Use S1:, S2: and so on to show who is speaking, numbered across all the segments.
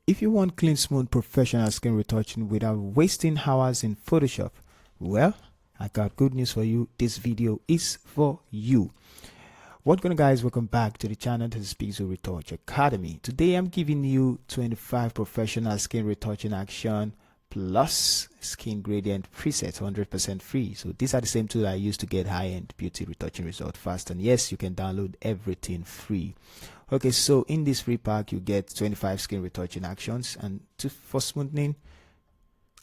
S1: If you want clean, smooth, professional skin retouching without wasting hours in Photoshop, well, I got good news for you. This video is for you. What's going on, guys? Welcome back to the channel. This is Pixel Retouch Academy. Today I'm giving you 25 professional skin retouching action plus skin gradient presets 100% free. So these are the same tools I use to get high-end beauty retouching result fast. And yes, you can download everything free. Okay, so in this free pack you get 25 skin retouching actions and for smoothing,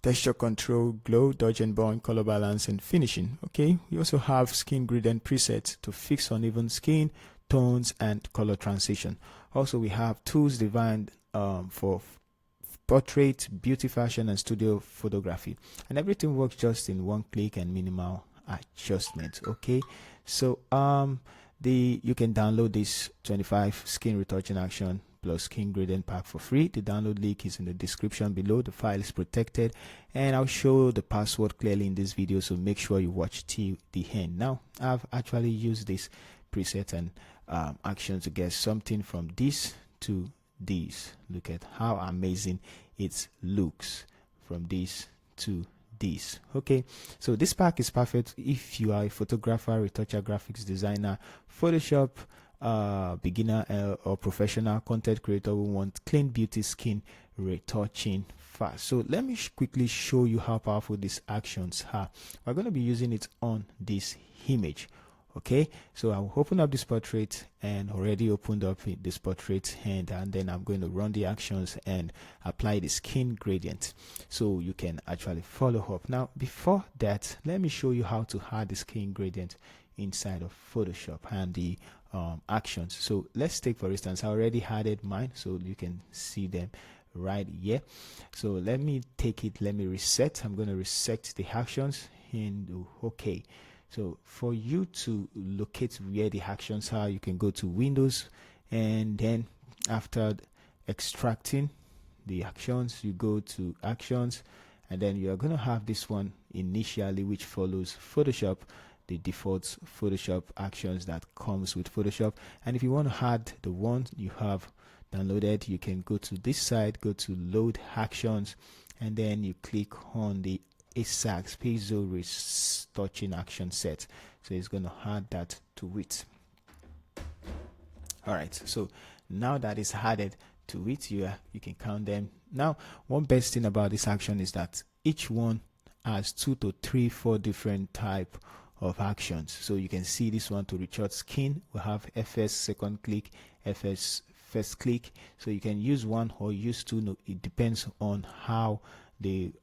S1: texture control, glow, dodge and burn, color balance, and finishing. Okay, we also have skin gradient presets to fix uneven skin tones and color transition. Also, we have tools designed for portrait, beauty, fashion, and studio photography, and everything works just in one click and minimal adjustment. Okay, so you can download this 25 skin retouching action plus skin gradient pack for free. The download link is in the description below. The file is protected, and I'll show the password clearly in this video, so make sure you watch till the end. Now, I've actually used this preset and action to get something from this to this. Look at how amazing it looks from this to this. Okay, so this pack is perfect if you are a photographer, retoucher, graphics designer, Photoshop beginner or professional content creator who want clean beauty skin retouching fast. So let me quickly show you how powerful these actions are. We're going to be using it on this image. Okay, so I'll open up this portrait and already opened up this portrait and then I'm going to run the actions and apply the skin gradient so you can actually follow up. Now, before that, let me show you how to add the skin gradient inside of Photoshop and the actions. So let's take, for instance, I already added mine so you can see them right here. So let me take it, let me reset. I'm going to reset the actions and do okay. So for you to locate where the actions are, you can go to Windows, and then after extracting the actions, you go to actions, and then you are going to have this one initially, which follows Photoshop, the default Photoshop actions that comes with Photoshop. And if you want to add the one you have downloaded, you can go to this side, go to load actions, and then you click on the ASAX Pixel Retouching action set. So it's going to add that to it. All right, so now that it's added to it, you can count them. Now, one best thing about this action is that each one has 2 to 3, 4 different type of actions. So you can see this one to retouch skin. We have FS second click, FS first click. So you can use one or use two. No, it depends on how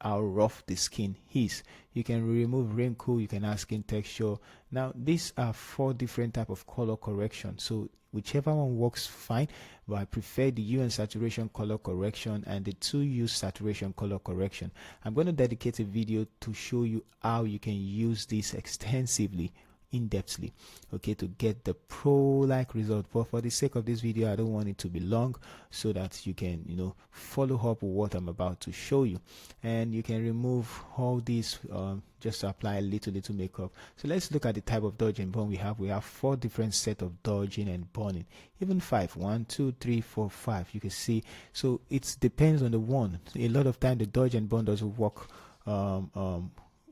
S1: rough the skin is. You can remove wrinkle, you can add skin texture. Now these are 4 different type of color correction, so whichever one works fine, but I prefer the hue and saturation color correction and the 2U saturation color correction. I'm going to dedicate a video to show you how you can use this extensively, in-depthly, okay, to get the pro-like result. But for the sake of this video, I don't want it to be long, so that you can follow up with what I'm about to show you. And you can remove all these just to apply a little makeup. So let's look at the type of dodge and burn we have. We have 4 different set of dodging and burning, even 5. 1, 2, 3, 4, 5. You can see, so it depends on the one. A lot of time the dodge and burn doesn't work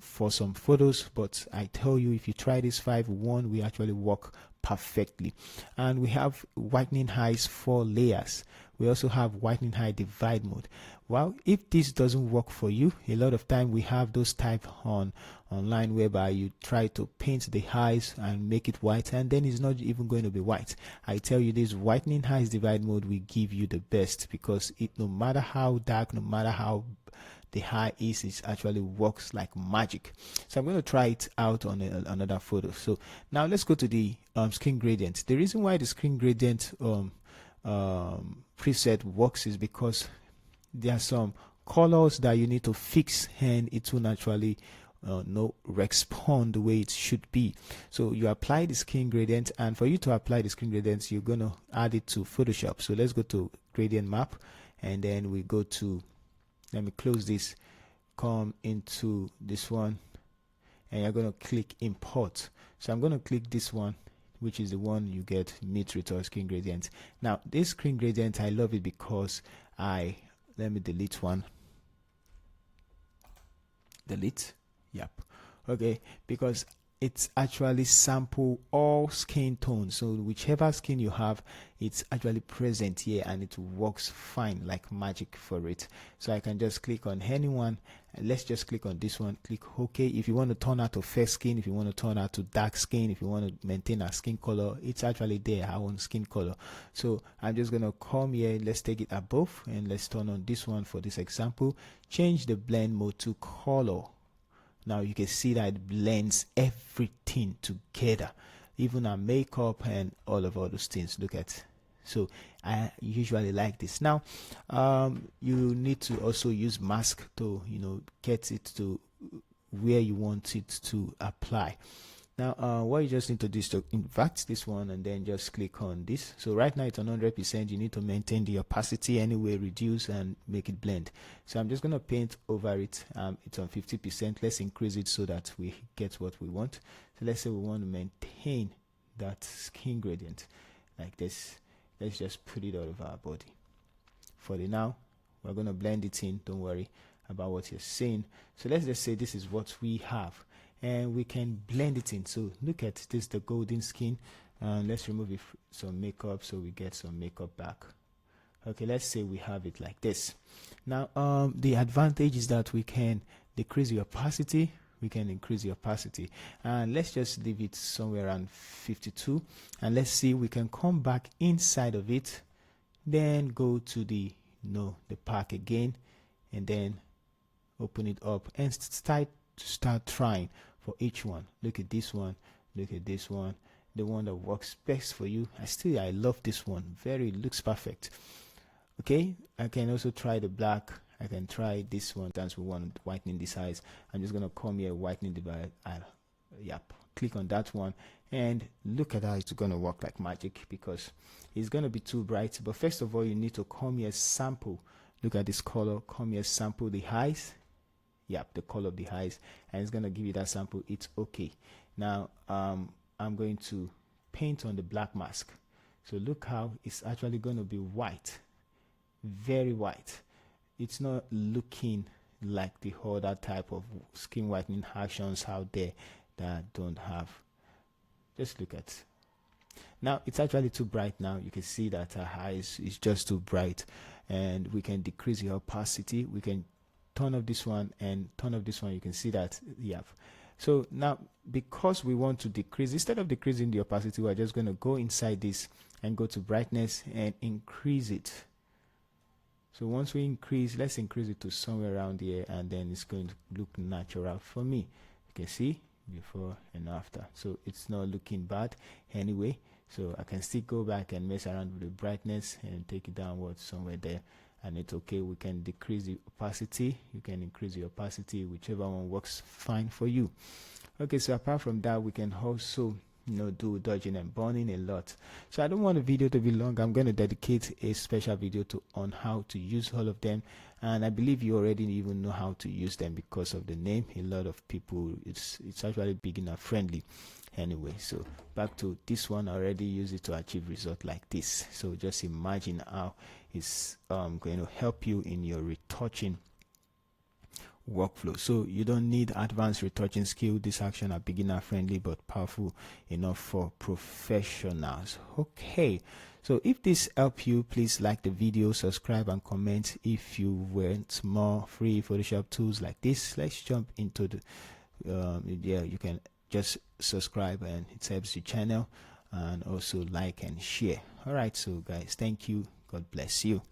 S1: for some photos, but I tell you, if you try this 5-1, we actually work perfectly. And we have whitening highs 4 layers. We also have whitening high divide mode. Well, if this doesn't work for you, a lot of time we have those type online whereby you try to paint the highs and make it white, and then it's not even going to be white. I tell you, this whitening highs divide mode will give you the best, because it, no matter how dark, no matter how the high is, it actually works like magic. So I'm going to try it out on another photo. So now let's go to the skin gradient. The reason why the skin gradient preset works is because there are some colors that you need to fix, and it will naturally respond the way it should be. So you apply the skin gradient, and for you to apply the skin gradient, you're going to add it to Photoshop. So let's go to gradient map, and then we go to, let me close this, come into this one, and you're going to click import. So I'm going to click this one, which is the one you get mid retouch skin gradient. Now this skin gradient, I love it because I let me delete one. Delete. Yep. Okay, because it's actually sample all skin tones, so whichever skin you have, it's actually present here and it works fine like magic for it. So I can just click on anyone, and let's just click on this one, click OK. If you want to turn out to fair skin, if you want to turn out to dark skin, if you want to maintain a skin color, it's actually there, our own skin color. So I'm just gonna come here, let's take it above and let's turn on this one for this example. Change the blend mode to color. Now you can see that it blends everything together, even our makeup and all those things. Look at. So I usually like this. Now you need to also use mask to get it to where you want it to apply. Now what you just need to do is to invert this one and then just click on this. So right now it's on 100%. You need to maintain the opacity anyway, reduce and make it blend. So I'm just going to paint over it. It's on 50%. Let's increase it so that we get what we want. So let's say we want to maintain that skin gradient like this. Let's just put it all over our body. For the now, we're going to blend it in. Don't worry about what you're saying. So let's just say this is what we have, and we can blend it in. So look at this, the golden skin, and let's remove some makeup so we get some makeup back. Okay, let's say we have it like this. Now the advantage is that we can decrease the opacity, we can increase the opacity, and let's just leave it somewhere around 52, and let's see, we can come back inside of it, then go to the pack again, and then open it up and start trying for each one. Look at this one, look at this one, the one that works best for you. I love this one, looks perfect. Okay, I can also try the black. I can try this one. Since we want whitening this eyes, I'm just gonna come here, whitening the yep, click on that one, and look at how it's gonna work like magic, because it's gonna be too bright. But first of all, you need to come here, sample. Look at this color, come here, sample the eyes. Yep, the color of the eyes, and it's gonna give you that sample. It's okay. Now I'm going to paint on the black mask. So look how it's actually going to be white, very white. It's not looking like the other type of skin whitening actions out there that don't have. Just look at. Now it's actually too bright. Now you can see that our eyes is just too bright, and we can decrease the opacity. We can turn off this one and turn off this one. You can see that. Yeah. So now, because we want to decrease, instead of decreasing the opacity, we're just going to go inside this and go to brightness and increase it. So once we increase, let's increase it to somewhere around here, and then it's going to look natural for me. You can see before and after. So it's not looking bad anyway. So I can still go back and mess around with the brightness and take it downwards somewhere there, and it's okay. We can decrease the opacity, you can increase the opacity, whichever one works fine for you. Okay, so apart from that, we can also do dodging and burning a lot. So I don't want the video to be long. I'm going to dedicate a special video on how to use all of them, and I believe you already even know how to use them because of the name. A lot of people, it's actually beginner friendly anyway. So back to this one, I already use it to achieve result like this. So just imagine how it's going to help you in your retouching workflow. So you don't need advanced retouching skill. This action are beginner friendly but powerful enough for professionals. Okay, so if this helped you, please like the video, subscribe and comment. If you want more free Photoshop tools like this, let's jump into the yeah, you can just subscribe and it helps the channel, and also like and share. All right, so guys, thank you, God bless you.